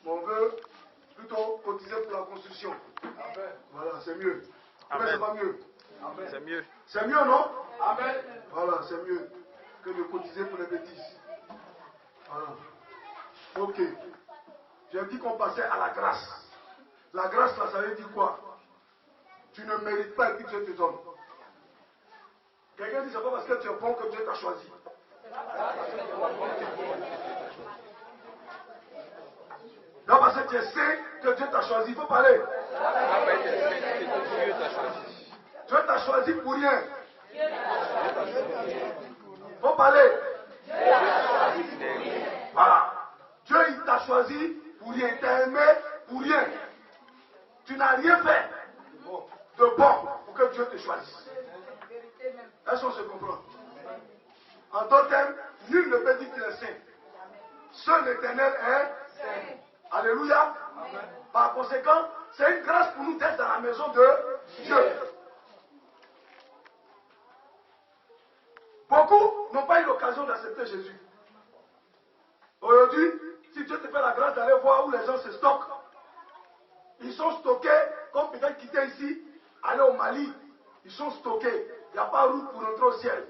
on veut plutôt cotiser pour la construction. Amen. Voilà, c'est mieux. Mais c'est pas mieux. C'est mieux. C'est mieux, non? Amen. Voilà, c'est mieux que de cotiser pour les bêtises. Voilà. Ok. J'ai dit qu'on passait à la grâce. La grâce, là, ça veut dire quoi? Tu ne mérites pas et puis Dieu te donne. Quelqu'un dit, c'est pas parce que tu es bon que Dieu t'a choisi. Non, parce que tu es saint que Dieu t'a choisi. Il faut parler. Dieu t'a choisi pour rien. Il faut parler. Voilà. Dieu, il t'a choisi pour rien. Il t'a aimé pour rien. Tu n'as rien fait de bon pour que Dieu te choisisse. Est-ce qu'on se comprend? En d'autres termes, nul ne peut dire qu'il est saint. Seul l'Éternel est saint. Alléluia. Par conséquent, c'est une grâce pour nous d'être dans la maison de Dieu. Beaucoup n'ont pas eu l'occasion d'accepter Jésus. Aujourd'hui, si Dieu te fait la grâce d'aller voir où les gens se stockent, ils sont stockés, comme peut-être quitter ici, aller au Mali, ils sont stockés. Il n'y a pas route pour rentrer au ciel.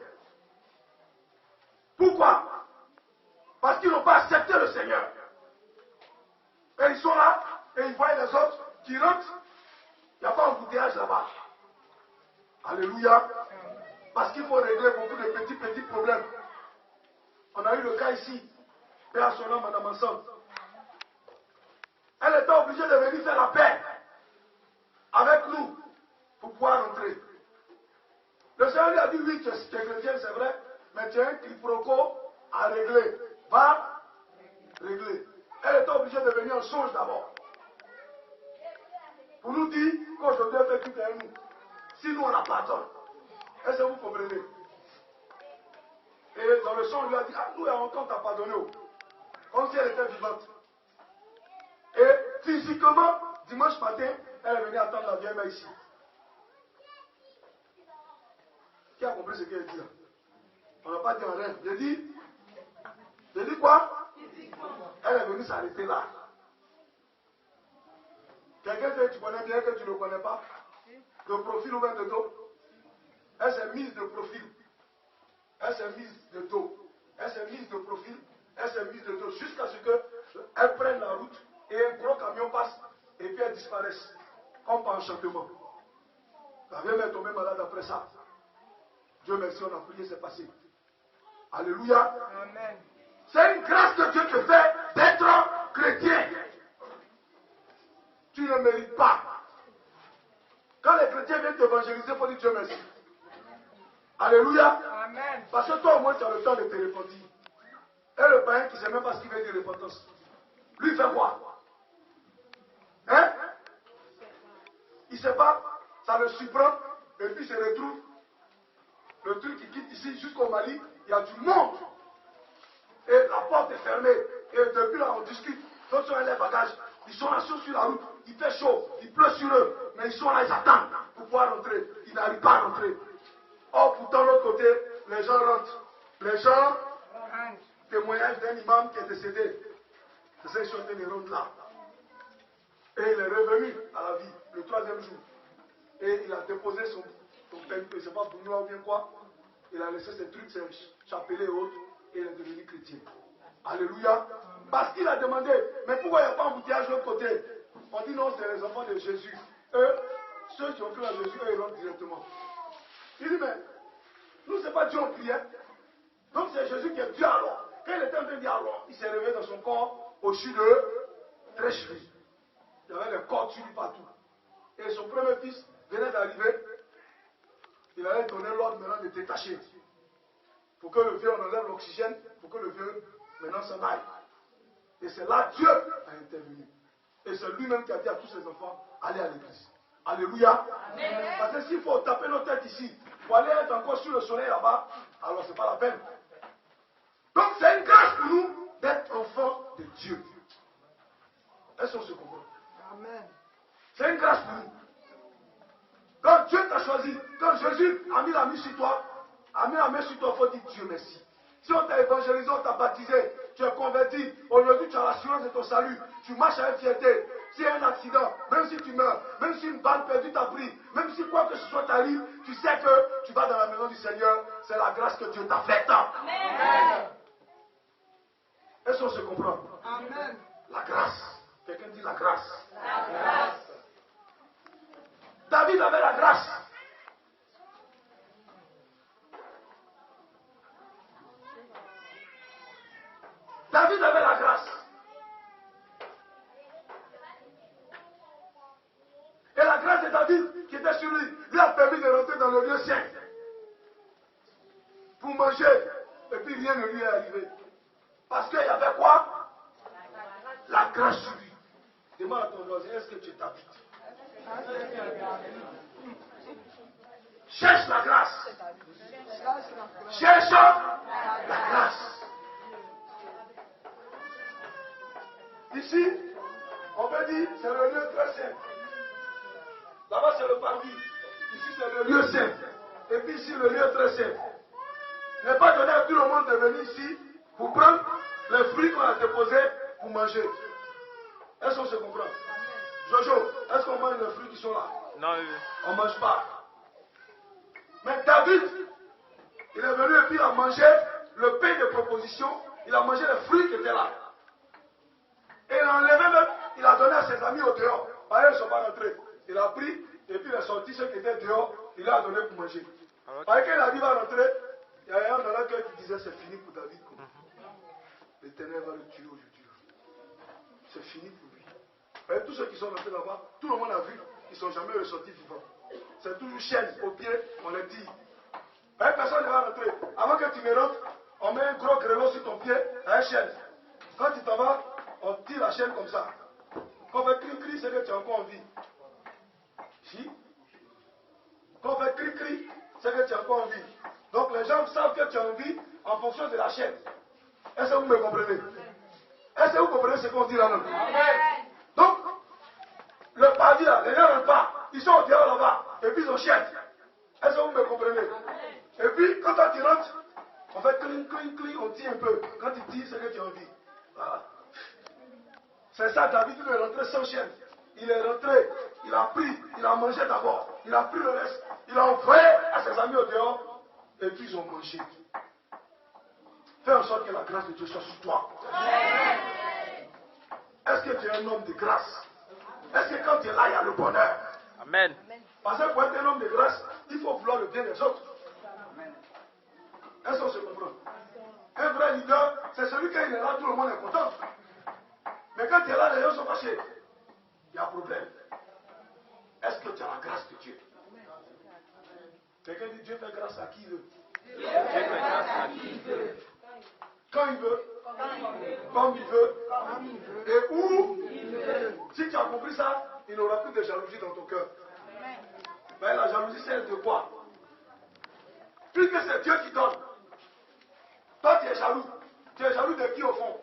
Pourquoi? Parce qu'ils n'ont pas accepté le Seigneur. Et ils sont là, et ils voient les autres qui rentrent. Il n'y a pas embouteillage là-bas. Alléluia. Parce qu'il faut régler beaucoup de petits problèmes. On a eu le cas ici. Paix à son nom, Madame Anson. Elle était obligée de venir faire la paix avec nous pour pouvoir rentrer. Le Seigneur lui a dit, oui, tu es chrétien, c'est vrai, mais tu as un quiproquo à régler. Va régler. Elle était obligée de venir en songe d'abord. Pour nous dire qu'aujourd'hui, elle fait tout derrière nous. Si nous, on la pardonne. Est-ce que vous comprenez? Et dans le songe, il lui a dit, ah, nous, il y a longtemps, on t'a pardonné. Comme si elle était vivante. Et physiquement, dimanche matin, elle est venue attendre la vieille mère ici. Qui a compris ce qu'elle dit là? On n'a pas dit en rien. J'ai dit quoi? Elle est venue s'arrêter là. Quelqu'un que tu connais bien, que tu ne connais pas, de profil ou même de dos. Elle s'est mise de profil. Elle s'est mise de dos. Elle s'est mise de profil. Elle s'est mise de dos. Jusqu'à ce qu'elle prenne la route et un gros camion passe et puis elle disparaisse. Comme par enchantement. La vieille est tombée malade après ça. Dieu merci, on a prié, c'est passé. Alléluia. Amen. C'est une grâce que Dieu te fait d'être chrétien. Tu ne mérites pas. Quand les chrétiens viennent t'évangéliser, il faut dire Dieu merci. Alléluia. Amen. Parce que toi au moins tu as le temps de te repentir. Et le païen qui ne sait même pas ce qu'il veut dire repentance. Lui il fait quoi? Hein? Il ne sait pas, ça le surprend, et puis il se retrouve. Le truc qui quitte ici jusqu'au Mali, il y a du monde. Et la porte est fermée. Et depuis là, on discute. D'autres sont les bagages. Ils sont là sur la route. Il fait chaud. Il pleut sur eux. Mais ils sont là, ils attendent pour pouvoir rentrer. Ils n'arrivent pas à rentrer. Or, pourtant, de l'autre côté, les gens rentrent. Les gens, témoignage d'un imam qui est décédé. C'est ça, ils sont des rondes là. Et il est revenu à la vie le 3e jour. Et il a déposé son père, je ne sais pas pour nous ou bien quoi. Il a laissé ses trucs, ses chapelets et autres. Et il est devenu chrétien. Alléluia. Parce qu'il a demandé, mais pourquoi il n'y a pas embouteillage de l'autre côté? On dit non, c'est les enfants de Jésus. Eux, ceux qui ont cru à Jésus, eux, ils rentrent directement. Il dit, mais nous, ce n'est pas Dieu en prière. Donc c'est Jésus qui est Dieu alors. Quand il était en train de dire alors, il s'est réveillé dans son corps au dessus de 13 chevilles. Il y avait des cordes sur lui partout. Et son premier fils venait d'arriver. Il allait donner l'ordre maintenant de détacher. Pour que le vieux on enlève l'oxygène, pour que le vieux maintenant s'en aille. Et c'est là Dieu a intervenu. Et c'est lui-même qui a dit à tous ses enfants, allez à l'église. Alléluia. Amen. Parce que s'il faut taper nos têtes ici, pour aller être encore sur le soleil là-bas, alors c'est pas la peine. Donc c'est une grâce pour nous d'être enfants de Dieu. Est-ce qu'on se comprend? Amen. C'est une grâce pour nous. Quand Dieu t'a choisi, quand Jésus a mis la main sur toi, il faut dire Dieu merci. Si on t'a évangélisé, on t'a baptisé, tu es converti, aujourd'hui tu as l'assurance de ton salut, tu marches avec fierté. S'il y a un accident, même si tu meurs, même si une balle perdue t'a pris, même si quoi que ce soit t'arrive, tu sais que tu vas dans la maison du Seigneur, c'est la grâce que Dieu t'a faite. Amen. Est-ce qu'on se comprend? Amen. La grâce. Quelqu'un dit la grâce. La grâce. David avait la grâce. David avait la grâce. Et la grâce de David qui était sur lui a permis de rentrer dans le lieu saint pour manger. Et puis rien ne lui est arrivé. Parce qu'il y avait quoi? La grâce sur lui. Demande à ton voisin, est-ce que tu t'habites? Cherche la grâce. Cherche la grâce. Ici, on peut dire c'est le lieu très saint. Là-bas c'est le parvis. Ici c'est le lieu saint. Et puis ici le lieu très saint. Il n'est pas donné à tout le monde de venir ici pour prendre les fruits qu'on a déposés pour manger. Est-ce qu'on se comprend? Jojo, est-ce qu'on mange les fruits qui sont là? Non, on ne mange pas. Mais David, il est venu et puis il a mangé le pain de proposition, il a mangé les fruits qui étaient là. Et il a enlevé même, il a donné à ses amis au dehors. Par ils ne sont pas rentrés. Il a pris et puis il a sorti ceux qui étaient dehors, il leur a donné pour manger. Par qu'il a dit va rentrer, il y a un dans la cœur qui disait c'est fini pour David. L'Éternel va le tuer aujourd'hui. C'est fini pour lui. Et tous ceux qui sont rentrés là-bas, tout le monde a vu, ils ne sont jamais ressortis vivants. C'est toujours chaîne au pied, on les dit. Personne ne va rentrer. Avant que tu me rentres, on met un gros grelot sur ton pied, à une chaîne. Quand tu t'en vas, on tire la chaîne comme ça. Quand on fait cri-cri, c'est que tu es encore en vie. Si? Quand on fait cri-cri, c'est que tu es encore en vie. Donc les gens savent que tu es en vie en fonction de la chaîne. Est-ce que vous me comprenez? Est-ce que vous comprenez ce qu'on dit là-dedans? Donc, le paradis là, les gens ne rentrent pas. Ils sont au dehors là-bas. Et puis ils ont chaîne. Est-ce que vous me comprenez? Et puis, quand tu rentres, on fait cling, cling, cling, on tire un peu. Quand tu tires, c'est que tu as envie. Voilà. C'est ça, David, il est rentré sans chaîne. Il est rentré, il a pris, il a mangé d'abord. Il a pris le reste, il a envoyé à ses amis au dehors. Et puis ils ont mangé. Fais en sorte que la grâce de Dieu soit sur toi. Est-ce que tu es un homme de grâce? Est-ce que quand tu es là, il y a le bonheur? Amen. Parce que pour être un homme de grâce, il faut vouloir le bien des autres. Est-ce qu'on se comprend? Un vrai leader, c'est celui qui est là, tout le monde est content. Mais quand tu es là, les gens sont fâchés. Il y a un problème. Est-ce que tu as la grâce de Dieu? Quelqu'un dit Dieu fait grâce à qui il veut. Dieu fait grâce à qui il veut. Quand il veut. Comme il veut. Et où il veut. Si tu as compris ça, il n'y aura plus de jalousie dans ton cœur. Mais la jalousie, c'est de quoi? Puisque c'est Dieu qui donne. Toi, tu es jaloux. Tu es jaloux de qui au fond?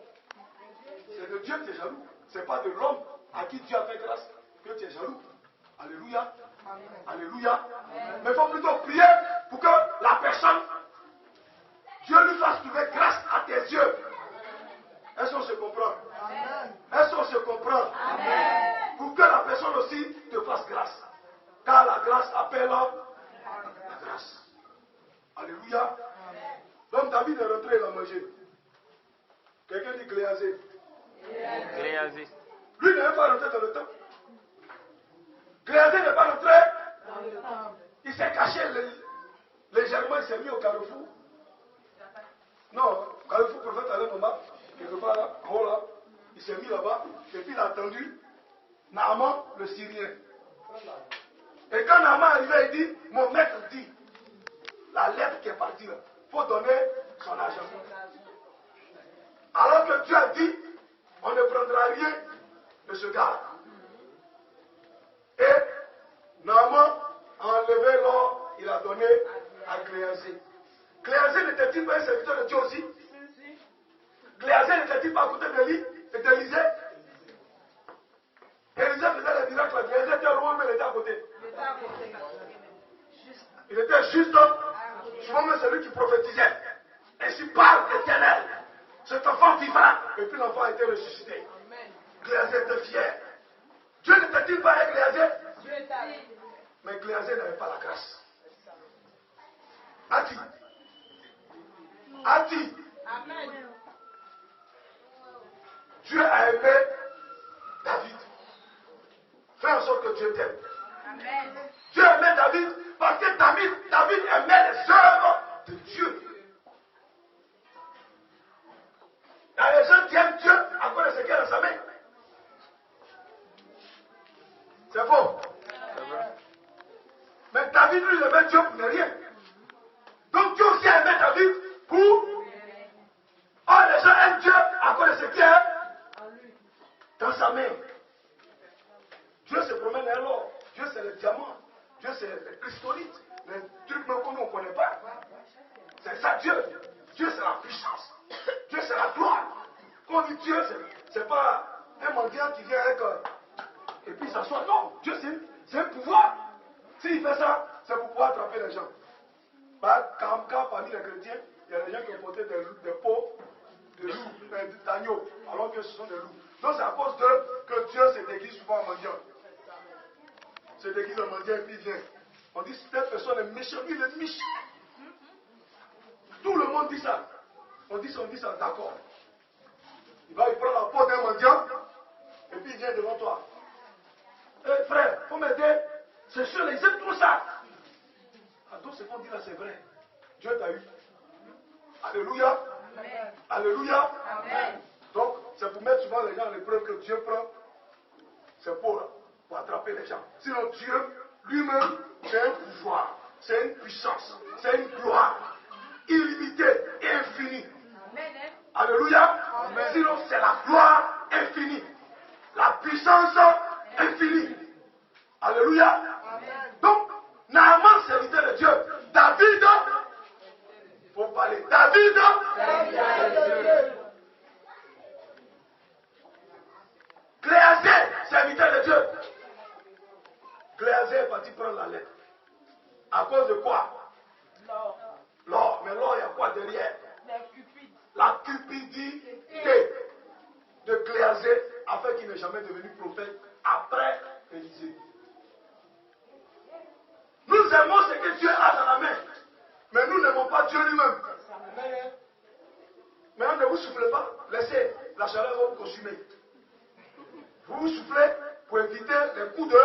C'est de Dieu que tu es jaloux. Ce n'est pas de l'homme à qui Dieu a fait grâce que tu es jaloux. Alléluia. Alléluia. Mais il faut plutôt prier pour que la personne, Dieu lui fasse trouver grâce à tes yeux. Est-ce qu'on se comprend? Est-ce qu'on se comprend? Pour que la personne aussi te fasse grâce. Car la grâce appelle la grâce. Alléluia. Donc David est rentré, il a mangé. Quelqu'un dit Géasi. Géasi. Lui n'est pas rentré dans le temple. Géasi n'est pas rentré dans le temple. Il s'est caché légèrement, il s'est mis au carrefour. Non, carrefour prophète allait moment, quelque part là, en haut là. Il s'est mis là-bas, et puis il a attendu Naaman, le Syrien. Et quand Naaman est arrivé, il dit, mon maître dit, la lettre qui est partie là, il faut donner son argent. Alors que Dieu a dit, on ne prendra rien de ce gars. Et Naaman a enlevé l'or, il a donné à Géasi. Géasi n'était-il pas un serviteur de Dieu aussi? Géasi n'était-il pas à côté d'Élisée? Élisée faisait les miracles, Géasi était loin, mais il était à côté. Il était juste, souvent même celui qui prophétisait. Ainsi parle l'Éternel. Cet enfant vivra. était ressuscité. Géasi était fier. Dieu n'était-il pas avec Géasi? Mais Géasi n'avait pas la grâce. A-t-il? Amen. Dieu a aimé David. Fais en sorte que Dieu t'aime. Amen. Dieu aimait David parce que David aimait les œuvres de Dieu. Il y a les gens qui aiment Dieu à cause de ce qu'il y a dans sa main. C'est faux. Mais David, lui, il aimait Dieu pour ne rien. Donc Dieu aussi aimait David pour... Oh, les gens aiment Dieu à cause de ce qu'il y a dans sa main. Dieu se promène dans l'or. Dieu c'est le diamant. Dieu c'est les cristolites. Les trucs même qu'on ne connaît pas. C'est ça Dieu. Dieu c'est la puissance. Dieu c'est la gloire. Quand on dit Dieu, c'est pas un mendiant qui vient avec... et puis s'assoit. Non, Dieu c'est un pouvoir. S'il fait ça, c'est pour pouvoir attraper les gens. Quand parmi les chrétiens, il y a des gens qui ont porté des peaux de loups, d'agneaux, alors que ce sont des loups. Donc c'est à cause que Dieu se déguise souvent en mendiant. Se déguise en mendiant et puis il vient. On dit cette personne est méchante, lui il est méchant. Tout le monde dit ça. On dit ça, d'accord. Il prend la peau d'un mendiant et puis il vient devant toi. Eh frère, faut m'aider. C'est sûr, ils aiment tout ça. Ah, donc ce qu'on dit là, c'est vrai. Dieu t'a eu. Alléluia. Amen. Alléluia. Amen. Donc, c'est pour mettre souvent les gens à l'épreuve que Dieu prend. C'est pour attraper les gens. Sinon, Dieu lui-même, c'est un pouvoir, c'est une puissance, c'est une gloire illimitée et infinie. Amen. Alléluia. Amen. Sinon, c'est la gloire infinie, la puissance infinie. Alléluia. Amen. Donc, Naaman, serviteur de Dieu, David, faut parler, David, Géasi, serviteur de Dieu. Géasi est parti prendre la lettre. À cause de quoi? L'or. Mais l'or, il y a quoi derrière? La cupidité de Géasi, afin qu'il n'ait jamais devenu prophète après Élisée. Nous aimons ce que Dieu a dans la main, mais nous n'aimons pas Dieu lui-même. Maintenant, ne vous soufflez pas, laissez la chaleur vous consumer. Vous vous soufflez pour éviter les coups de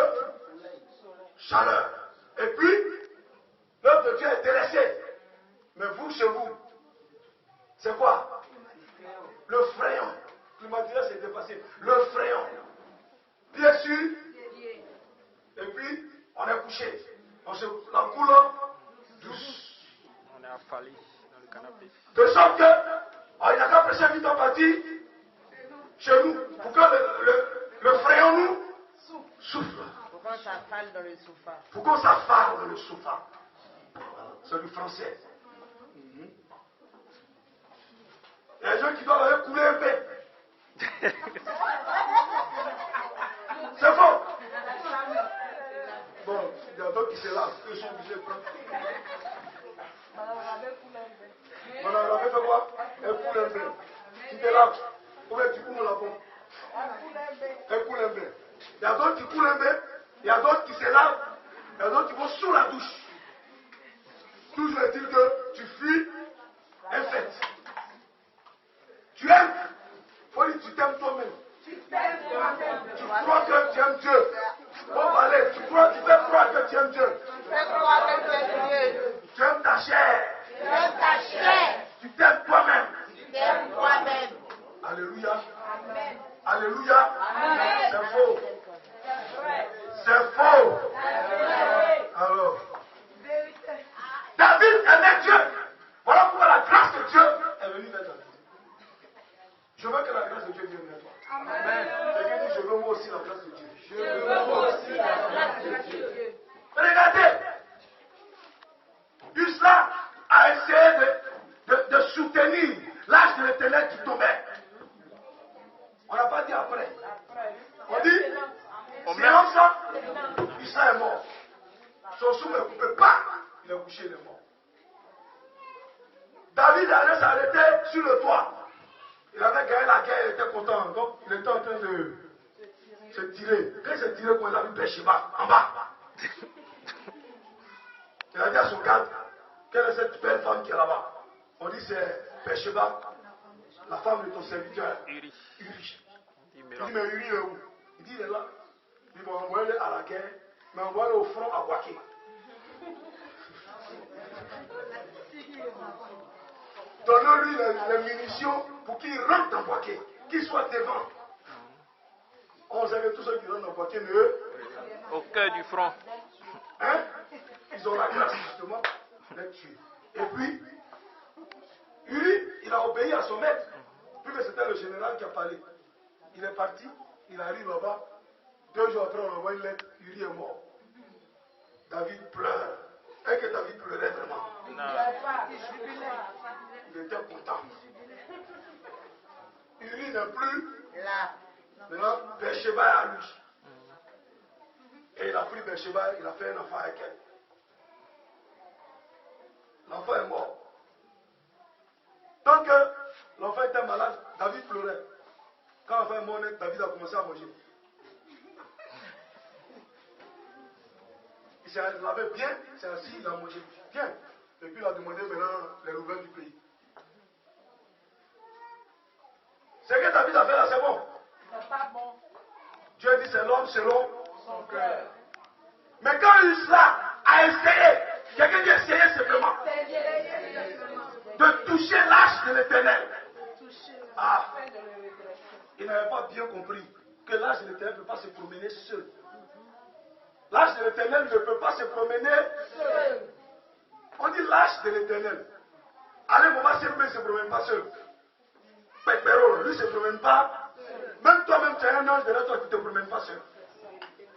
chaleur. Et puis, l'œuvre de Dieu est délaissée. Mais vous, chez vous, c'est quoi? Le fréon. Climatiseur s'est dépassé. Le fréon. Bien sûr. Et puis, on est couché. On se la coule douce. On est affalé dans le canapé. De sorte que, il n'a qu'à prêcher vite en partie chez nous. Pour que le fréon nous souffle. Pour qu'on s'affale dans le sofa. Pour qu'on s'affale dans le sofa. C'est du français. Il y a des gens qui doivent aller couler un peu. C'est faux. Bon, il y a d'autres qui se lavent. Ils sont obligés de prendre. Madame Rabé fait quoi? Elle coule un peu. Tu te laves. Ou bien tu coules la pompe. Elle coule un peu. Il y a d'autres qui coulent un peu. Il y a d'autres qui se lavent. Il y a d'autres qui vont sous la douche. Toujours est-il que tu fuis un fait. Tu aimes. Il faut dire que tu t'aimes toi-même. Tu crois que tu aimes Dieu. Bon, allez, tu fais croire que tu aimes Dieu. Tu aimes ta chair. Tu t'aimes toi-même. Alléluia. Alléluia. C'est faux. C'est faux. Alors, David aimait Dieu. Voilà pourquoi la grâce de Dieu est venue vers David. Je veux que la grâce de Dieu vienne vers toi. Quelqu'un dit, je veux moi aussi la grâce de Dieu. Je veux moi aussi la grâce de Dieu. Regardez, Usra a essayé de soutenir l'âge de l'Éternel qui tombait. On n'a pas dit après. On dit, silence, Usra est mort. Son sou ne coupait pas. Il est couché, il est mort. David allait s'arrêter sur le toit. Il avait gagné la guerre, il était content. content. Donc, il était en train de se tirer. Quand il s'est tiré, il a vu Bathsheba en bas. Il a dit à son garde, quelle est cette belle femme qui est là-bas? On dit c'est Bathsheba, la femme de ton serviteur. Uri. Il dit, mais Uri est où? Il dit, il est là. Il va envoyer à la guerre, mais envoyer au front à Boaké. Donnons-lui les munitions pour qu'il rentre dans Boaké, qu'il soit devant. On sait que tous ceux qui rentrent dans Boaké, au cœur du front. Hein? Ils ont la grâce justement d'être tués. Et puis, Uri, il a obéi à son maître, puisque c'était le général qui a parlé. Il est parti, il arrive là-bas. 2 jours après, on envoie une lettre, Uri est mort. David pleure. Est-ce que David pleurait vraiment? Non. Il était content. Uri n'est plus Là. Maintenant, Bathsheba est à lui. Et il a pris Bathsheba, il a fait un enfant avec elle. L'enfant est mort. Tant que l'enfant était malade, David pleurait. Quand l'enfant est mort, David a commencé à manger. Il s'est lavé bien, il s'est assis, il a mangé bien. Et puis il a demandé maintenant les nouvelles du pays. Ce que David a fait là, c'est bon. C'est pas bon. Dieu dit c'est l'homme selon son cœur. Mais quand Usla a essayé, quelqu'un dit essayer simplement, de toucher l'arche de l'Éternel. Ah, il n'avait pas bien compris que l'arche de l'Éternel ne peut pas se promener seul. L'arche de l'Éternel ne peut pas se promener seul. On dit l'arche de l'Éternel. À un moment, il ne se promène pas seul. Pépéro, lui ne se promène pas. Même toi-même, tu es un ange de là, toi, tu ne te promènes pas seul.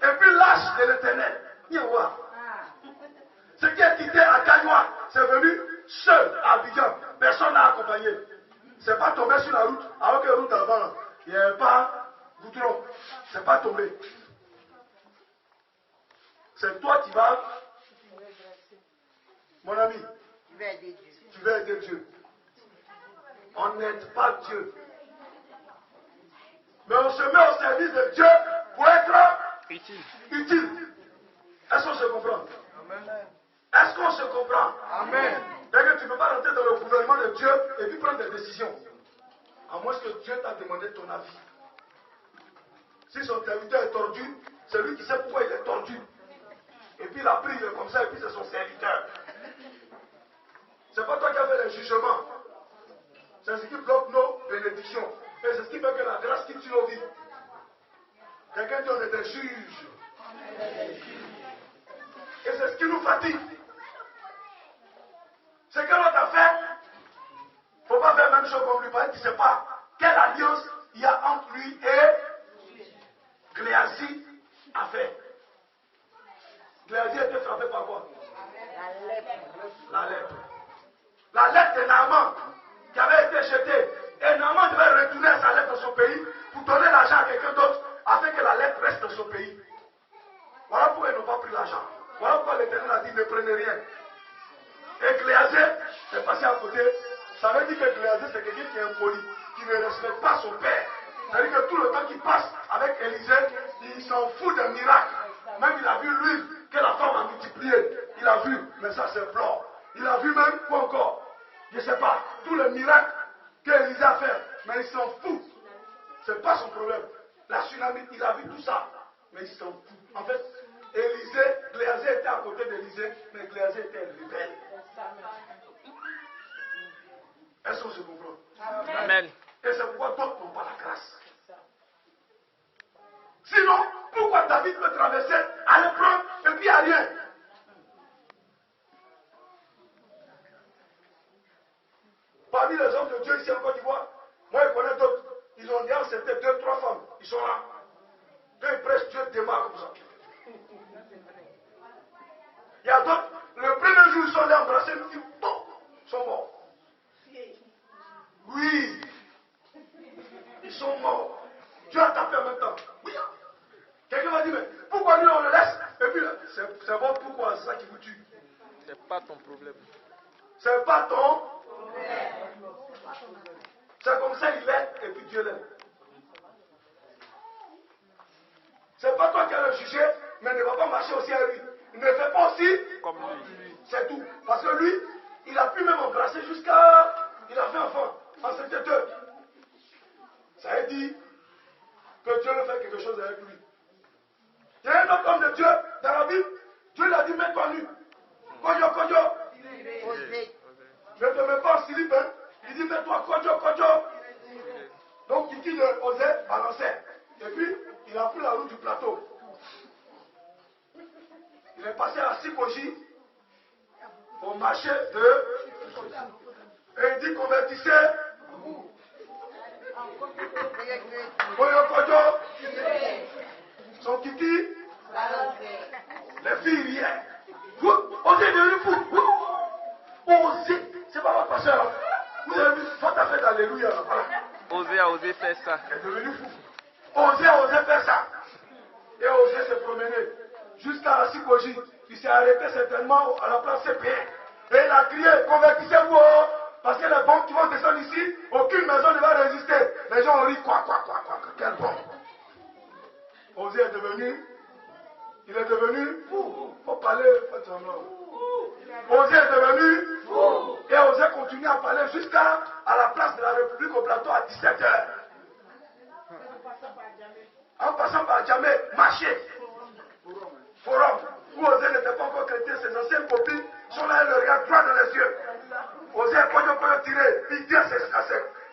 Et puis l'arche de l'Éternel, ce qui est quitté à Gagnois, c'est venu seul à Abidjan. Personne n'a accompagné. C'est pas tombé sur la route, alors que la route avant, il n'y avait pas goudron. C'est pas tombé. C'est toi qui vas, mon ami, tu vas aider Dieu. On n'aide pas Dieu. Mais on se met au service de Dieu pour être utile. Est-ce qu'on se comprend? Amen. Est-ce qu'on se comprend? Amen. C'est que tu ne peux pas rentrer dans le gouvernement de Dieu et puis prendre des décisions. À moins que Dieu t'a demandé ton avis. Si son serviteur est tordu, c'est lui qui sait pourquoi il est tordu. Et puis il a pris, il est comme ça, et puis c'est son serviteur. C'est pas toi qui as fait les jugements. C'est ce qui bloque nos bénédictions. Et c'est ce qui fait que la grâce quitte sur nos vies. Quelqu'un dit on est des juges. Et c'est ce qui nous fatigue. C'est que l'autre a fait. Il ne faut pas faire la même chose comme lui, parce qu'il ne sait pas quelle alliance il y a entre lui et Géasi a fait. Géasi a été frappé par quoi? La lèpre. La lèpre. La lèpre de Naaman qui avait été jetée. Et Naaman devait retourner à sa lèpre dans son pays pour donner l'argent à quelqu'un d'autre afin que la lèpre reste dans son pays. Voilà pourquoi ils n'ont pas pris l'argent. Voilà pourquoi l'Éternel a dit ne prenez rien. Et Géasi est passé à côté. Ça veut dire que Géasi c'est quelqu'un qui est impoli, qui ne respecte pas son père. C'est-à-dire que tout le temps qu'il passe avec Élisée, il s'en fout d'un miracle. Même il a vu l'huile que la femme a multipliée. Il a vu, mais ça c'est blanc. Il a vu même quoi encore? Je ne sais pas, tous les miracles qu'Élisée a fait, mais il s'en fout. C'est pas son problème. La tsunami, il a vu tout ça, mais il s'en fout. En fait, Géasi était à côté d'Élisée, mais Géasi était rebelle. Est-ce qu'on se comprend? Amen. Et c'est pourquoi d'autres n'ont pas la grâce. Sinon, pourquoi David peut traverser à l'épreuve et puis à rien? Parmi les hommes de Dieu ici en Côte d'Ivoire, moi je connais d'autres. Ils ont déjà accepté 2-3 femmes. Ils sont là. Quand ils prêchent, Dieu démarre comme ça. Il y a d'autres, le premier jour ils sont allés embrasser, ils sont morts. Oui. Ils sont morts. Dieu a tapé en même temps. Oui. Quelqu'un va dire, mais pourquoi lui on le laisse? Et puis, c'est bon, pourquoi? C'est ça qui vous tue. C'est pas ton problème. C'est pas ton problème. C'est comme ça il est, et puis Dieu l'aime. C'est pas toi qui as le juger, mais ne va pas marcher aussi à lui. Ne fais pas aussi Comme lui. C'est tout. Parce que lui, il a pu même embrasser jusqu'à... Il a fait enfant. En 72. Ça veut dire que Dieu veut faire quelque chose avec lui. Il y a un autre homme de Dieu dans la Bible. Dieu l'a dit, mets-toi nu. Koyo, koyo. Je ne te mets pas en slip, hein. Il dit, mets-toi koyo, koyo. Donc, il dit de oser balancer. Et puis, il a pris la route du plateau. Il est passé à Sikoji, au marché de... Et il dit, convertissez-vous. Koyo, koyo. Son kiki. Les filles riaient. Osez est devenu fou. Osez. C'est pas votre pasteur. Vous avez vu votre affaire d'Alléluia. Voilà. Oser a osé faire ça. Il est devenu fou. Osez faire ça. Et osez se promener. Jusqu'à la Sikoji. Il s'est arrêté certainement à la place CPN. Et il a crié, convertissez-vous. Parce que les bombes qui vont descendre ici, aucune maison ne va résister. Les gens ont ri, quoi. Quelle bombe. Osez est devenu. Il est devenu fou. Il faut parler. Osez est devenu fou. Et Osez continue à parler jusqu'à la place de la République au plateau à 17h. En passant par Djamé, marché. Forum. Où Osez n'était pas encore chrétien, ses anciennes copines sont là et le regardent droit dans les yeux. Osez koyo tiré. Il dit à ses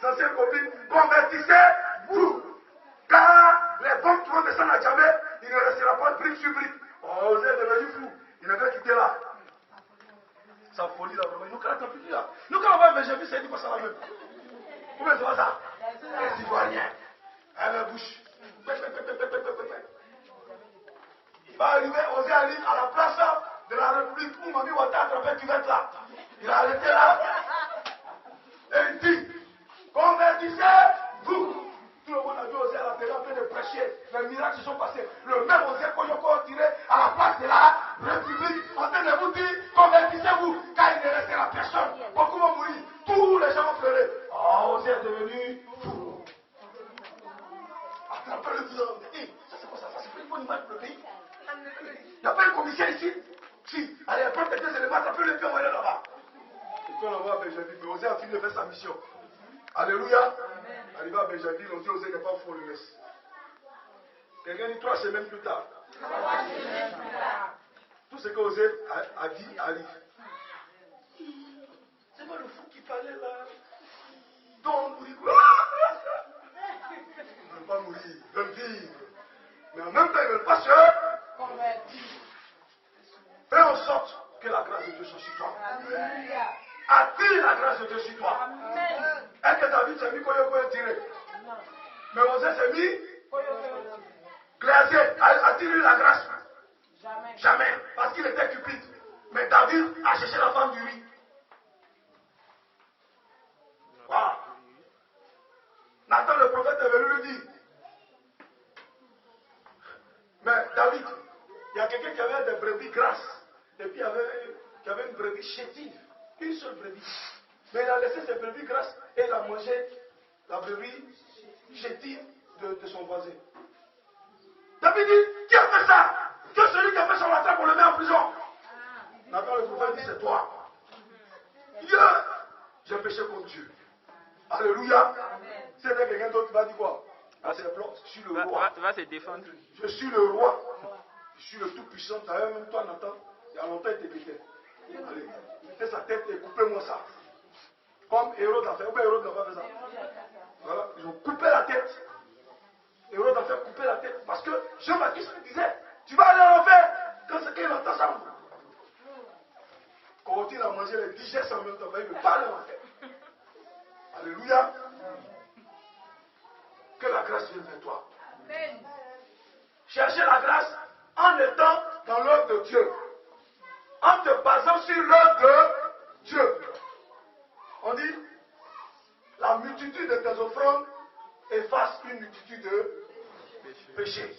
anciennes copines, convertissez-vous. Car les bombes qui vont descendre à Djamé, il ne restera pas brique sur brique. Osez est devenu fou. Il ne veut quitter là. Sa folie là, vraiment. Nous, quand on plus là. Nous, quand on va vers c'est dit pas ça la même. Comment c'est pas ça? Les Ivoiriens. À la bouche. Il va arriver, Osez arrive à la place de la République où Mami Ouattara a attrapé Tuvette là. Il a arrêté là. Et il dit, convertissez-vous. Tout le monde a vu Osez à la télé en train de prêcher. Les miracles se sont passés. Le même Osez Koyoko tiré à la place de la République en train de vous dire, convertissez-vous, car il ne restera personne. Beaucoup vont mourir. Tous les gens vont pleurer. Oh, Osez est devenu fou. Attrapez le blanc. C'est quoi ça? Ça c'est pas une bonne image pour le pays. Il n'y a pas un commissaire ici? Si. Allez, prends tes deux éléments, attrapez le pied, on va aller là-bas. Et puis on envoie à Benjamin. Mais Osez a fini de faire sa mission. Alléluia. Arrivé à Benjamin, on dit Osez n'est pas fou, le laisse. Quelqu'un dit 3 semaines plus tard. Tout ce que Osez a dit arrive. C'est pas le fou qui parlait là. Donc, il ne veut pas mourir, il veut vivre. Mais en même temps, ils ne veulent pas se convertir. Fais en sorte que la grâce de Dieu soit sur toi. Attire la grâce de Dieu sur toi. Est-ce que David s'est mis Koyo tiré? Mais Osez s'est mis glacé. A-t-il la grâce? Jamais. Parce qu'il était cupide. Mais David a cherché la femme du riz. Voilà. Nathan le prophète est venu lui dire. Mais David, il y a quelqu'un qui avait des brebis grasses. Et puis qui avait une brebis chétive. Une seule brebis. Mais il a laissé ses brebis grasses et il a mangé la brebis chétive de son voisin. David dit, qui a fait ça? Que celui qui a fait son attaque, on le met en prison. Nathan le prophète dit, c'est toi. Dieu, j'ai péché contre Dieu. Alléluia. Si c'était quelqu'un d'autre qui va dire quoi? Je suis le roi. Va se défendre. Je suis le roi. Je suis le tout-puissant. D'ailleurs, même toi, Nathan, il y a longtemps, il t'écoutait. Allez, mettez sa tête et coupez-moi ça. Comme Hérode a fait. Pourquoi Hérode n'a pas fait ça? Voilà, ils ont coupé la tête. Hérode a fait couper la tête. Parce que Jean-Baptiste lui disait, tu vas aller en enfer. Quand c'est qu'il entend ça. Quand il a mangé les digestes en même temps, il ne veut pas aller en enfer. Alléluia. Que la grâce vienne vers toi. Amen. Cherchez la grâce en étant dans l'œuvre de Dieu. En te basant sur l'œuvre de Dieu. On dit, la multitude de tes offrandes efface une multitude de péchés.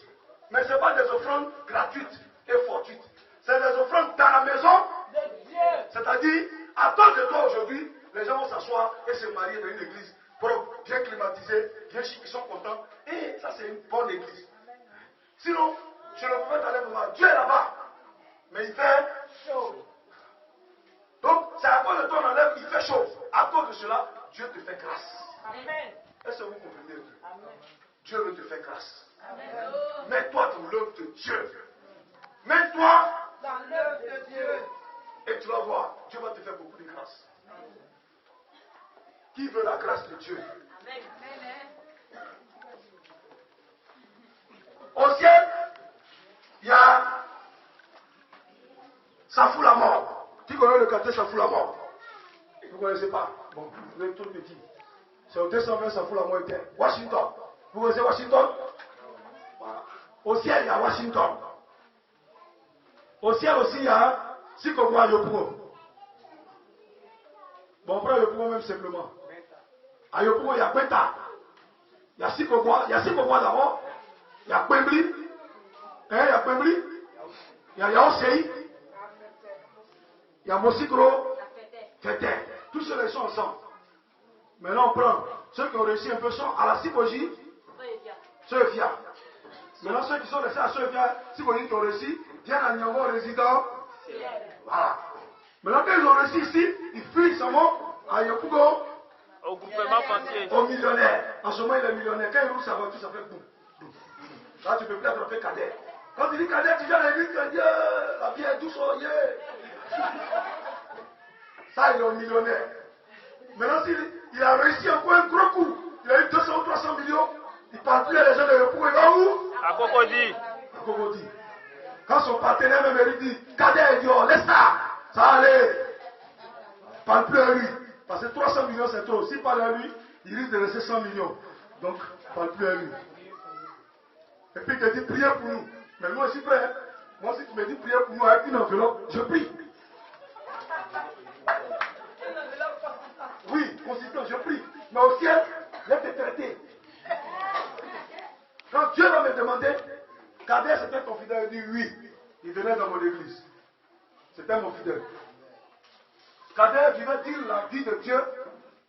Mais ce n'est pas des offrandes gratuites et fortuites. C'est des offrandes dans la maison de Dieu. C'est-à-dire, à cause de toi aujourd'hui, les gens vont s'asseoir et se marier dans une église propre, bien climatisée, bien chic, ils sont contents. Et ça, c'est une bonne église. Sinon, chez le prophète enlèvement, Dieu est là-bas. Mais il fait chaud. Donc, c'est à cause de ton enlèvement, il fait chaud. À cause de cela, Dieu te fait grâce. Amen. Est-ce que vous comprenez? Amen. Dieu veut te faire grâce. Amen. Mets-toi dans l'œuvre de Dieu. Mets-toi Dans l'œuvre de Dieu. et tu vas voir, Dieu va te faire beaucoup de grâce. Qui veut la grâce de Dieu? Amen. Au ciel, il y a ça fout la mort. Qui connaît le quartier ça fout la mort? Vous ne connaissez pas? Bon, vous êtes tout petit. C'est au 220 ça fout la mort était. Washington. Vous connaissez Washington? Voilà. Au ciel, il y a Washington. Au ciel aussi, il y a Sikobois Yopumo. Bon, on prend Yopumo même simplement. À Yopumo, il y a Kweta. Il y a Sikobois d'abord. Il y a Kwembli. Il y a Kwembli. Il y a Yaosei. Il y a Mosikro. Fete. Tous ceux-là sont ensemble. Maintenant, on prend ceux qui ont réussi un peu sont à la Sipoji. Sophia. Maintenant, ceux qui sont restés à Sophia, Sipoji qui ont réussi, viennent à Nyango résident. Voilà. Maintenant, quand ils ont réussi ici, ils fuient seulement à Yopugo. Au gouvernement foncier. Au millionnaire. En ce moment, il est millionnaire. Quand il roule sa voiture, ça fait boum. Là, tu ne peux plus attraper Cadet. Quand tu dis Cadet, tu viens à l'église, tu dis la vie est douce, ça, il est un millionnaire. Maintenant, s'il a réussi encore un gros coup, il a eu 200 ou 300 millions, il ne parle plus à les gens de Yopugo, il va où? À Cocody. À Cocody. Quand son partenaire même lui dit, Cadet, il dit, oh, laisse ça, ça va aller. Il ne parle plus à lui. Parce que 300 millions, c'est trop. S'il parle à lui, il risque de rester 100 millions. Donc, il ne parle plus à lui. Et puis, il te dit, priez pour nous. Mais moi, je suis prêt. Hein? Moi, si tu me dis, priez pour nous avec une enveloppe, je prie. Oui, consistant, je prie. Mais au ciel, je vais te traiter. Quand Dieu va me demander, Cadet, c'était ton fidèle, il dit oui. Il venait dans mon église. C'était mon fidèle. Cadet vivait dire la vie de Dieu.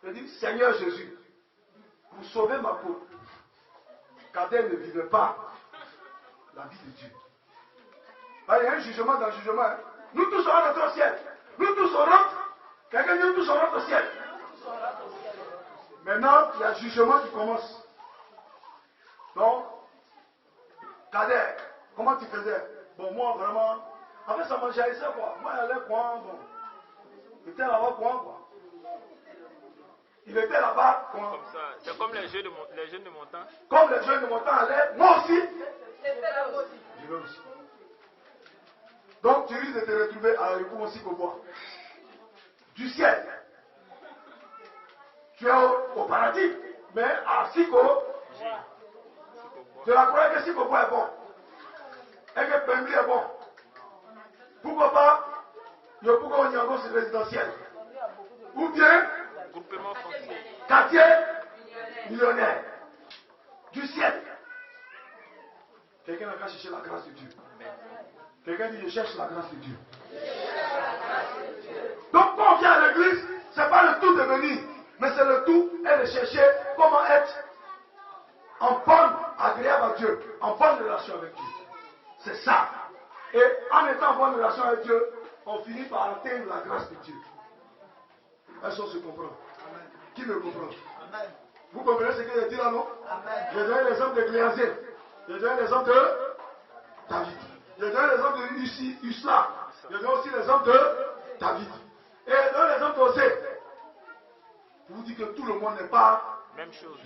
Il dit, Seigneur Jésus, vous sauvez ma peau. Cadet ne vivait pas la vie de Dieu. Ah, il y a un jugement dans le jugement. Hein. Nous tous on rentre au ciel. Nous tous on rentre. Quelqu'un dit nous tous on rentre au ciel. Maintenant, il y a le jugement qui commence. Donc, Cadet, comment tu faisais? Bon, moi vraiment, en fait ça m'enjaillissait quoi. Moi, il allait quoi, bon. Il était là-bas quoi. Il était là-bas quoi. Comme ça. C'est comme les jeunes de montant. Comme les jeunes de montant allaient, moi aussi. Je vais aussi. Donc tu risques de te retrouver à Yopumo Sikobois. Du ciel. Tu es au paradis, mais à Siko. Tu la crois que Sikobois est bon. Et que Pembli est bon. Pourquoi pas Yopugo Onyango c'est résidentiel. Ou bien Groupement foncier. quartier millionnaire. Du ciel. Quelqu'un n'a qu'à chercher la grâce de Dieu. Quelqu'un dit je cherche la grâce de Dieu. Donc quand on vient à l'église, ce n'est pas le tout de venir, mais c'est le tout est de chercher comment être en bonne, agréable à Dieu, en bonne relation avec Dieu. C'est ça. Et en étant en bonne relation avec Dieu, on finit par atteindre la grâce de Dieu. Est-ce qu'on se comprend? Amen. Qui me comprend? Amen. Vous comprenez ce que j'ai dit là, non? Amen. J'ai donné l'exemple de Gléazé. J'ai donné l'exemple de David. J'ai donné l'exemple de Usla. J'ai donné aussi l'exemple de David. Et j'ai donné l'exemple d'Osée. Pour vous dire que tout le monde n'est pas même chose.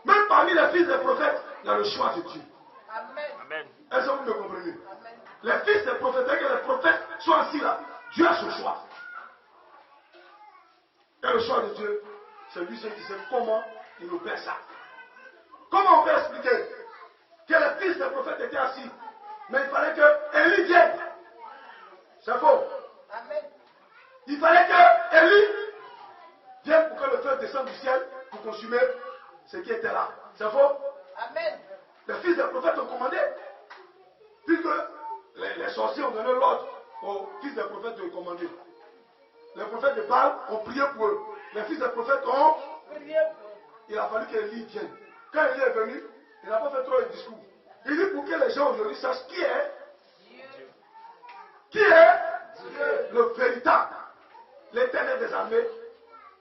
Même parmi les fils des prophètes, il y a le choix de Dieu. Amen. Est-ce que vous me comprenez? Amen. Les fils des prophètes, dès que les prophètes sont assis là, Dieu a son choix. Et le choix de Dieu, c'est lui seul qui sait comment il opère ça. Comment on peut expliquer que les fils des prophètes étaient assis, mais il fallait que Élie vienne? C'est faux. Amen. Il fallait que Élie vienne pour que le feu descende du ciel pour consumer ce qui était là. C'est faux. Amen. Les fils des prophètes ont commandé, puisque les sorciers ont donné l'ordre aux fils des prophètes de commander. Les prophètes de Baal ont prié pour eux. Les fils des prophètes ont prié pour eux. Il a fallu qu'Élie vienne. Quand Élie est venu, Il n'a pas fait trop de discours. Il dit pour que les gens aujourd'hui sachent qui est Dieu. Qui est Dieu. Le véritable, l'Éternel des armées.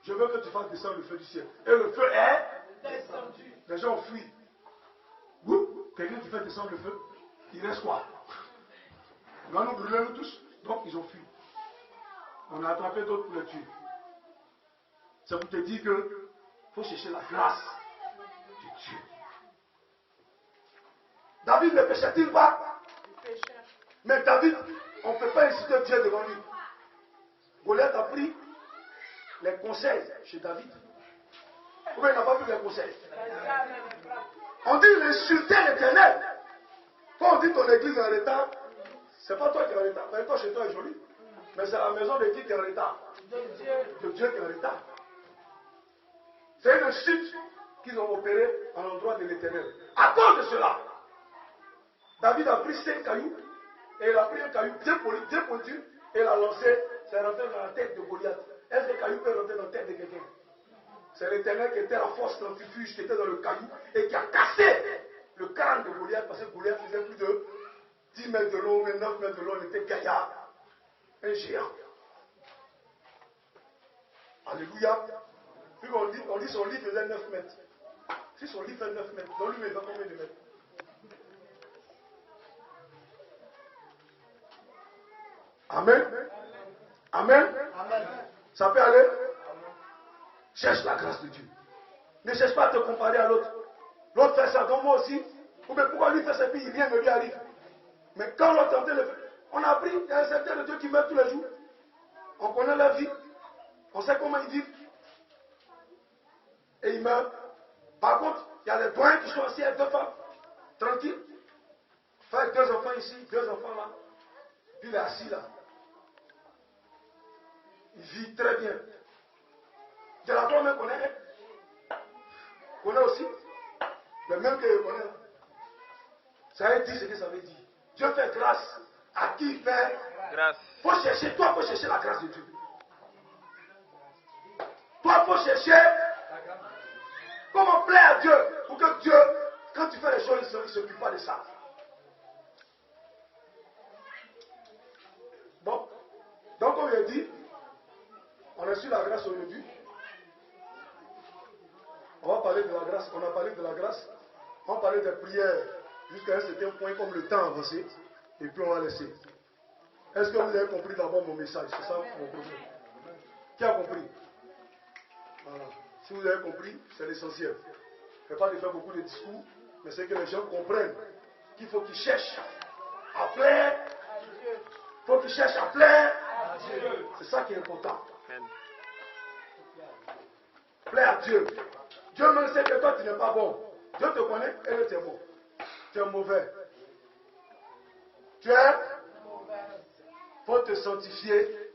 Je veux que tu fasses descendre le feu du ciel. Et le feu est descendu. Les gens fuient. Quelqu'un qui fait descendre le feu, il reste quoi? Il va nous brûler nous tous. Donc ils ont fui. On a attrapé d'autres pour les tuer. Ça vous te dit que faut chercher la grâce de Dieu. David ne péchait-il pas? Mais David, on ne peut pas inciter Dieu devant lui. Goliath a pris les conseils chez David. Pourquoi il n'a pas pris les conseils? On dit il insultait l'Éternel. Quand on dit ton église est en retard, c'est pas toi qui es en retard. Mais toi chez toi est joli. Mais c'est la maison de qui est en retard? De Dieu qui est en retard. C'est une chute qu'ils ont opérée à l'endroit de l'Éternel. À cause de cela, David a pris 5 cailloux et il a pris un caillou bien pointu et l'a lancé. C'est rentré dans la tête de Goliath. Est-ce que le caillou peut rentrer dans la tête de quelqu'un? C'est l'Éternel qui était la force centrifuge qui était dans le caillou et qui a cassé le crâne de Goliath parce que Goliath faisait plus de 10 mètres de long, mais 9 mètres de long, il était gaillard. Un géant. Alléluia. Puis on dit son lit faisait 9 mètres. Si son lit fait 9 mètres, dans lui, il va combien de mètres? Amen. Amen. Amen. Ça peut aller? Cherche la grâce de Dieu. Ne cherche pas à te comparer à l'autre. L'autre fait ça, donc moi aussi. Ou bien pourquoi lui fait ça, puis rien ne lui arrive. Mais quand l'autre tentait le faire, on a appris, il y a un certain de Dieu qui meurt tous les jours. On connaît leur vie. On sait comment ils vivent. Et ils meurent. Par contre, il y a des doyens qui sont assis avec 2 femmes. Tranquille. Faire 2 enfants ici, 2 enfants là. Puis il est assis là. Il vit très bien. De la femme, on connaît. Connaît aussi. Mais même que je connais. Ça veut dire ce que ça veut dire. Dieu fait grâce à qui il fait grâce. Faut chercher, toi, faut chercher la grâce de Dieu. Toi, faut chercher comment plaire à Dieu. Pour que Dieu, quand tu fais les choses, il ne s'occupe pas de ça. Bon. Donc, comme je dit, on a reçu la grâce aujourd'hui. On va parler de la grâce. On a parlé de la grâce. On va parler des prières jusqu'à un certain point, comme le temps avancé. Et puis on va laisser. Est-ce que vous avez compris d'abord mon message? C'est ça mon problème. Qui a compris? Voilà. Si vous avez compris, c'est l'essentiel. Je ne fais pas de faire beaucoup de discours, mais c'est que les gens comprennent qu'il faut qu'ils cherchent à plaire. Il faut qu'ils cherchent à plaire. C'est ça qui est important. Plaire à Dieu. Dieu même sait que toi tu n'es pas bon. Dieu te connaît et que tu es bon. Tu es mauvais. Tu es mauvais. Il faut te sanctifier.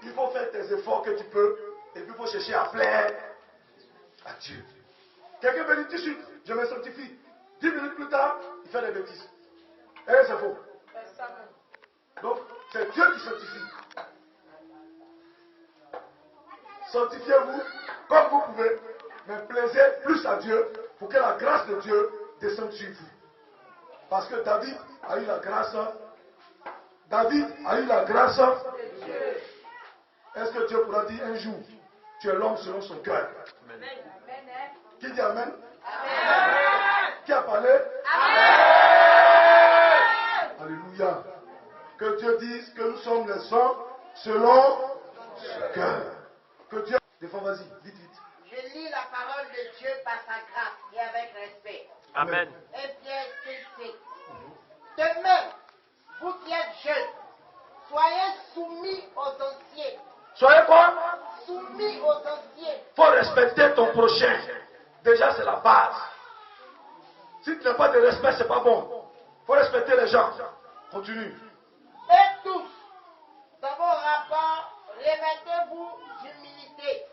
Il faut faire tes efforts que tu peux. Et puis il faut chercher à plaire à Dieu. Quelqu'un veut dire tout de suite, je me sanctifie. 10 minutes plus tard, il fait des bêtises. Et c'est faux. Donc, c'est Dieu qui sanctifie. Sanctifiez-vous comme vous pouvez, mais plaisez plus à Dieu pour que la grâce de Dieu descende sur vous. Parce que David a eu la grâce. David a eu la grâce. Est-ce que Dieu pourra dire un jour, tu es l'homme selon son cœur? Amen. Qui dit Amen? Amen. Qui a parlé? Amen. Alléluia. Que Dieu dise que nous sommes les hommes selon son cœur. Que Dieu... Défends, vas-y, vite, vite. Je lis la parole de Dieu par sa grâce et avec respect. Amen. Et bien, c'est. De même, vous qui êtes jeunes, soyez soumis aux anciens. Soyez quoi? Soumis aux anciens. Il faut respecter ton prochain. Déjà, c'est la base. Si tu n'as pas de respect, c'est pas bon. Il faut respecter les gens. Continue. Et tous, dans vos rapports, revêtez-vous d'humilité.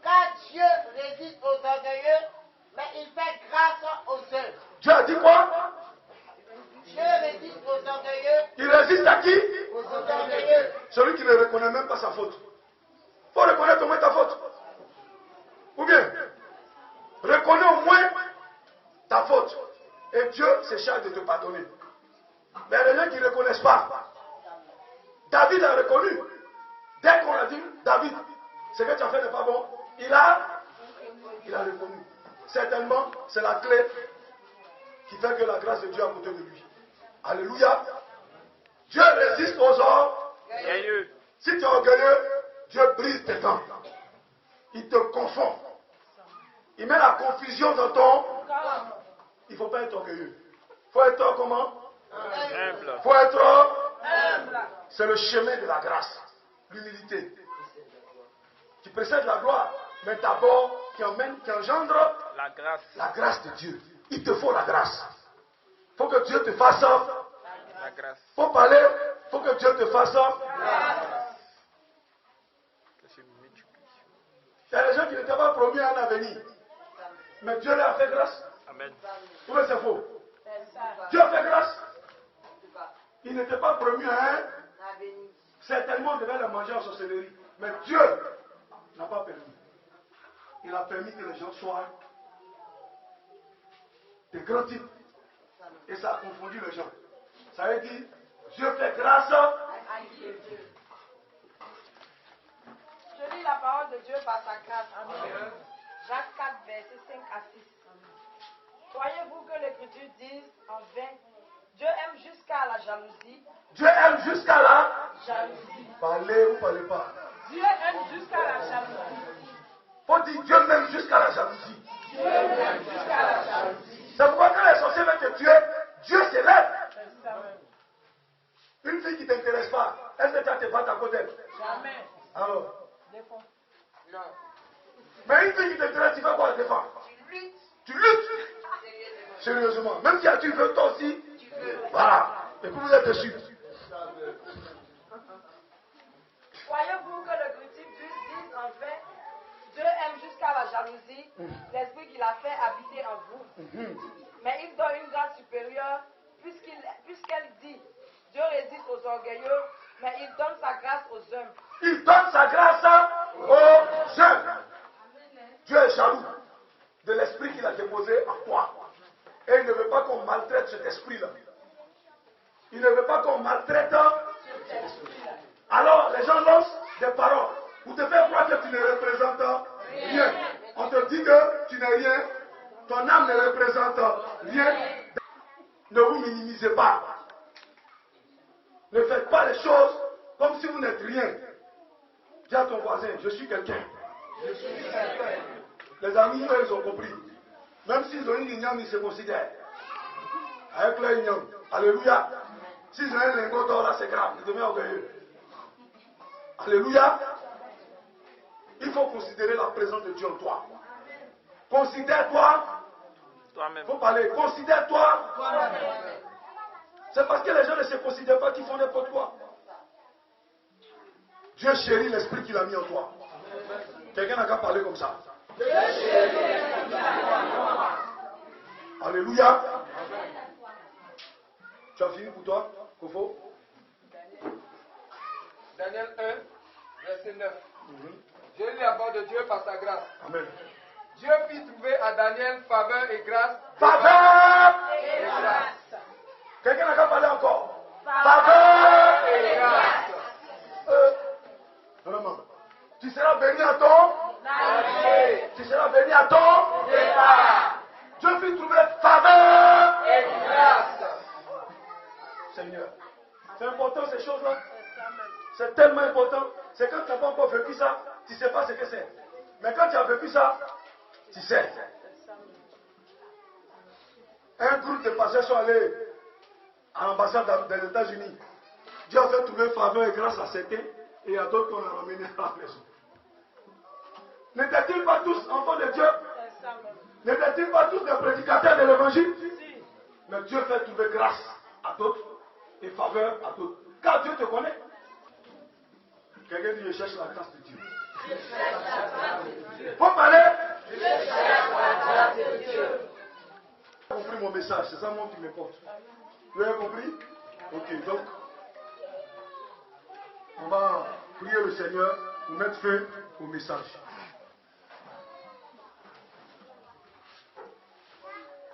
Car Dieu résiste aux orgueilleux, mais il fait grâce aux œuvres. Dieu a dit quoi? Dieu résiste aux orgueilleux. Il résiste à qui? Aux orgueilleux. Celui qui ne reconnaît même pas sa faute. Il faut reconnaître au moins ta faute. Ou bien, reconnais au moins ta faute. Et Dieu se charge de te pardonner. Mais il y a des gens qui ne reconnaissent pas. David a reconnu. Dès qu'on a dit, David, ce que tu as fait n'est pas bon, il a reconnu. Certainement, c'est la clé qui fait que la grâce de Dieu est à côté de lui. Alléluia. Dieu résiste aux orgueilleux. Si tu es orgueilleux, Dieu brise tes dents. Il te confond. Il met la confusion dans ton... Il ne faut pas être orgueilleux. Il faut être comment? Humble. Il faut être humble. C'est le chemin de la grâce. L'humilité. Qui précède la gloire. Mais d'abord, qui engendre la grâce de Dieu. Il te faut la grâce. Il faut que Dieu te fasse la grâce. Il faut parler. Il faut que Dieu te fasse la grâce. Il y a des gens qui n'étaient pas promis un avenir. Mais Dieu leur a fait grâce. Amen. Ou bien c'est faux? Dieu a fait grâce. Il n'était pas promis un avenir. Certainement, on devait le manger en sorcellerie. Mais Dieu n'a pas permis. Il a permis que les gens soient des grands types. Et ça a confondu les gens. Ça veut dire, Dieu fait grâce à Dieu. Je lis la parole de Dieu par sa grâce. Amen. Jacques 4, versets 5 à 6. Croyez-vous que l'Écriture dise en vain, Dieu aime jusqu'à la jalousie? Dieu aime jusqu'à la jalousie. Parlez ou parlez pas. Dieu aime jusqu'à la jalousie. Faut dire Dieu m'aime jusqu'à la jalousie. Dieu m'aime jusqu'à la jalousie. C'est pourquoi quand les sorciers veulent te tuer, Dieu s'élève. Une fille qui ne t'intéresse pas, est-ce que tu vas te battre à côté d'elle? Jamais. Alors? Défends. Non. Mais une fille qui t'intéresse, tu fais quoi défendre? Tu luttes. Sérieusement. Même si tu veux toi aussi, voilà. Et puis vous êtes dessus. Croyez-vous que le critique dise en vain, Dieu aime jusqu'à la jalousie, l'esprit qu'il a fait habiter en vous. Mais il donne une grâce supérieure, puisqu'elle dit, Dieu résiste aux orgueilleux, mais il donne sa grâce aux hommes. Il donne sa grâce aux hommes. Dieu est jaloux de l'esprit qu'il a déposé en toi. Et il ne veut pas qu'on maltraite cet esprit-là. Il ne veut pas qu'on maltraite cet esprit-là. Alors, les gens lancent des paroles pour te faire croire que tu ne représentes rien. On te dit que tu n'es rien. Ton âme ne représente rien. Ne vous minimisez pas. Ne faites pas les choses comme si vous n'êtes rien. Dis à ton voisin, je suis quelqu'un. Je suis quelqu'un. Les amis, eux, ils ont compris. Même s'ils ont une igname, ils se considèrent. Avec leur igname. Alléluia. S'ils ont un lingot d'or, là, c'est grave. Ils deviennent orgueilleux. Alléluia. Il faut considérer la présence de Dieu en toi. Considère-toi. Toi-même. Il faut parler. Considère-toi. Toi-même. C'est parce que les gens ne se considèrent pas qu'ils font n'importe quoi. Dieu chérit l'esprit qu'il a mis en toi. Quelqu'un n'a qu'à parler comme ça. Dieu chérit l'esprit qu'il a mis en toi. Alléluia. Tu as fini pour toi, Kofo? Daniel 1, verset 9. Je lis la parole de Dieu par sa grâce. Amen. Dieu fit trouver à Daniel faveur et grâce. Faveur et grâce. Quelqu'un n'a qu'à parler encore. Faveur et grâce. Vraiment. Tu seras béni à ton arrivée. Tu seras béni à ton départ. Dieu fit trouver faveur et grâce. Seigneur, c'est important ces choses-là. C'est tellement important. C'est quand tu n'as pas encore vécu ça, tu ne sais pas ce que c'est. Mais quand tu as vécu ça, tu sais. Un groupe de pasteurs sont allés à l'ambassade des États-Unis. Dieu a fait trouver faveur et grâce à certains et à d'autres qu'on a ramenés à la maison. N'étaient-ils pas tous enfants de Dieu? N'étaient-ils pas tous des prédicateurs de l'évangile? Mais Dieu fait trouver grâce à d'autres et faveur à d'autres. Car Dieu te connaît. Quelqu'un dit, je cherche la grâce de Dieu. Faut parler. Je cherche la grâce de Dieu. Vous avez compris mon message, c'est ça moi qui m'importe. Vous avez compris? Ok, donc, on va prier le Seigneur pour mettre fin au message.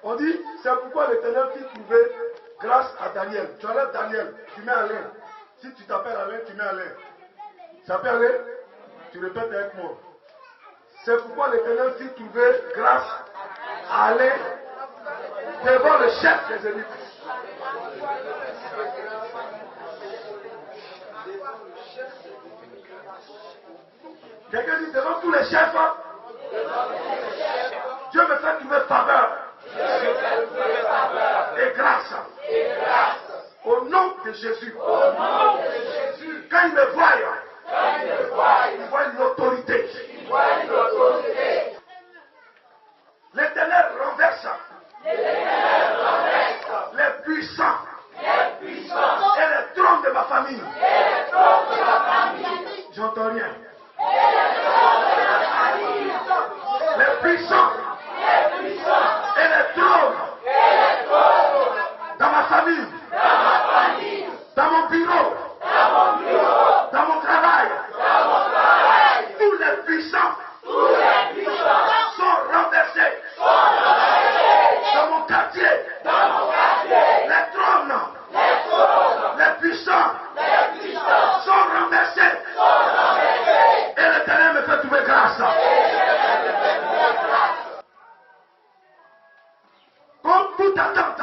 On dit, c'est pourquoi l'Éternel fit trouver grâce à Daniel. Tu enlèves Daniel, tu mets Alain. Si tu t'appelles Alain, tu mets Alain. Tu t'appelles Alain? Tu répètes avec moi. C'est pourquoi l'Éternel fit trouver grâce à Alain devant le chef des élites. Quelqu'un dit devant tous les chefs, Dieu me fait trouver faveur et grâce. Au nom de Jésus. Quand il me voit, il voit une autorité. L'Éternel renverse les puissants et les trônes de ma famille. J'entends rien. Les puissants et les trônes dans ma famille, dans mon bureau, dans mon travail, tous les puissants sont renversés dans mon quartier, les trônes, les puissants sont renversés et l'Éternel me fait trouver grâce. Comme toute attente,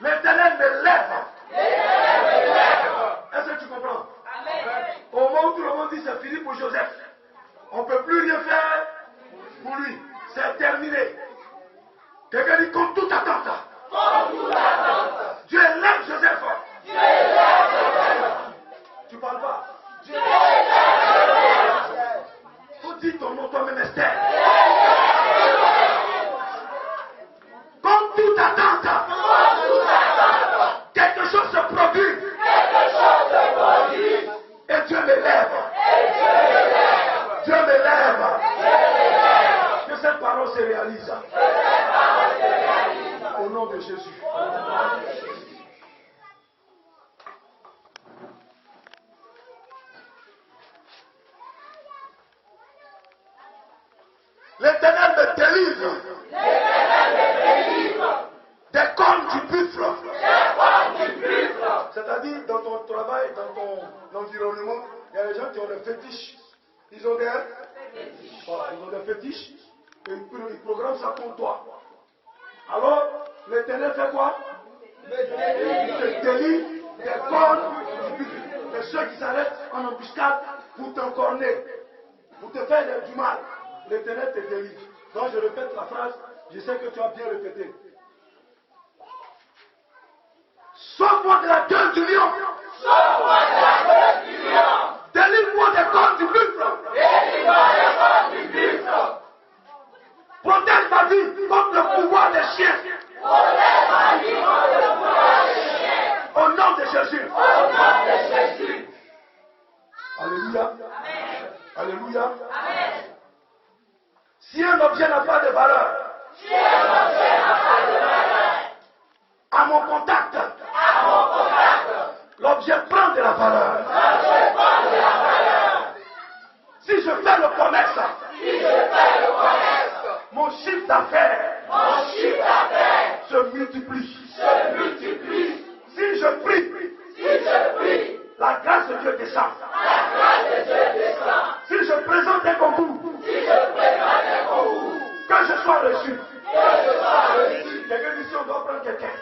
l'Éternel me lève. Est-ce que tu comprends? Au moment où tout le monde dit c'est fini pour Joseph, on ne peut plus rien faire pour lui. C'est terminé. Quelqu'un dit comme toute attente. Dieu lève Joseph. Tu parles pas. Faut dire ton nom toi-même, Esther. Comme toute attente, quelque chose se produit. Et Dieu me lève. Dieu me lève. Que cette parole se réalise. Au nom de Jésus. L'Éternel me délivre des cornes du buffle. C'est-à-dire, dans ton travail, dans ton environnement, il y a des gens qui ont des fétiches. Ils ont des fétiches et ils programment ça pour toi. Alors, l'Éternel fait quoi? Il te délivre des cornes du buffle. De ceux qui s'arrêtent en embuscade pour t'encorner, pour te faire du mal. L'Éternel te délivre. Donc je répète la phrase, je sais que tu as bien répété. Sauve-moi de la gueule du lion. Délivre-moi des cornes du buffle. Protège ma vie contre le pouvoir des chiens. Au nom de Jésus. Alléluia. Alléluia. Si un objet n'a pas de valeur, à mon contact, l'objet prend de la valeur. Si je fais le commerce, mon chiffre d'affaires se multiplie. Si je prie, la grâce de Dieu descend. Si je présente un concours, que je sois reçu. Quelqu'un dit si on doit prendre quelqu'un.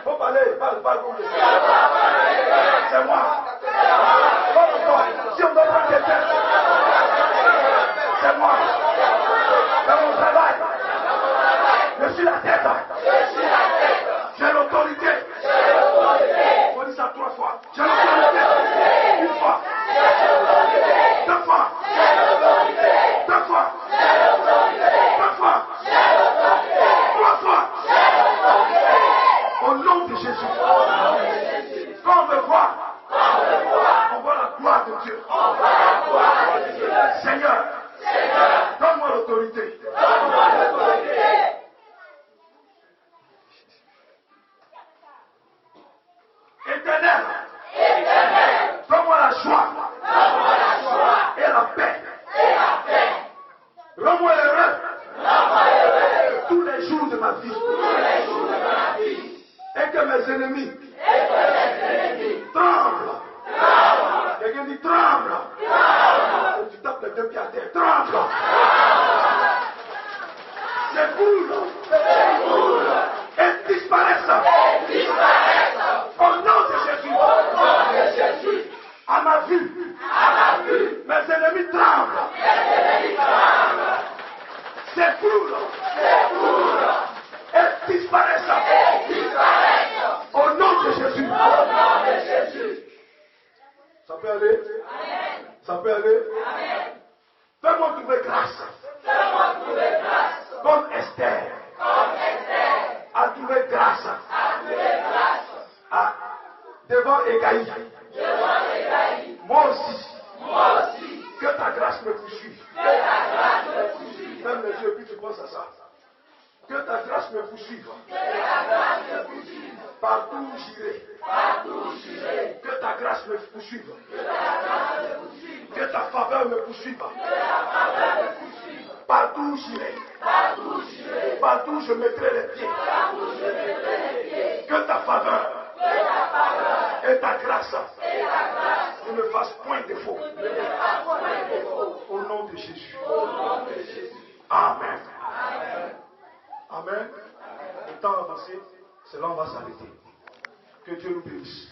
Faut parler, parle comme le c'est moi. Si on doit prendre quelqu'un, c'est moi. Dans mon travail, je suis la tête. J'ai l'autorité. On dit ça 3 fois. J'ai l'autorité. 1 fois. 2 fois. 2 fois. 3 fois. 3 fois. Au nom de Jésus. Quand on me voit, on voit la gloire de Dieu. Seigneur, donne-moi l'autorité. Éternel, donne-moi la joie et la paix. Rends-moi heureux de ma vie. Et que mes ennemis tremblent. Quelqu'un dit tremble. Tu tapes les deux pieds à terre. Tremble. S'écoule. Et disparaissent. Au nom de Jésus. À ma vue. Mes ennemis tremblent. S'écoule. Et disparaissent. Au nom de Jésus. Ça peut aller? Amen. Ça peut aller? Amen. Fais-moi trouver grâce. Comme Esther. A trouvé grâce. Devant Égaï. Moi aussi. Que ta grâce me poursuive. Ferme les yeux, puis tu penses à ça. Que ta grâce me poursuive. Partout où j'irai. Que ta grâce me poursuive. Que ta faveur me poursuive. Partout où j'irai. Partout où je mettrai les pieds. Que ta faveur et ta grâce ne me fassent point défaut. Au nom de Jésus. Amen. Amen. Le temps avancé, cela on va s'arrêter. Que Dieu nous bénisse.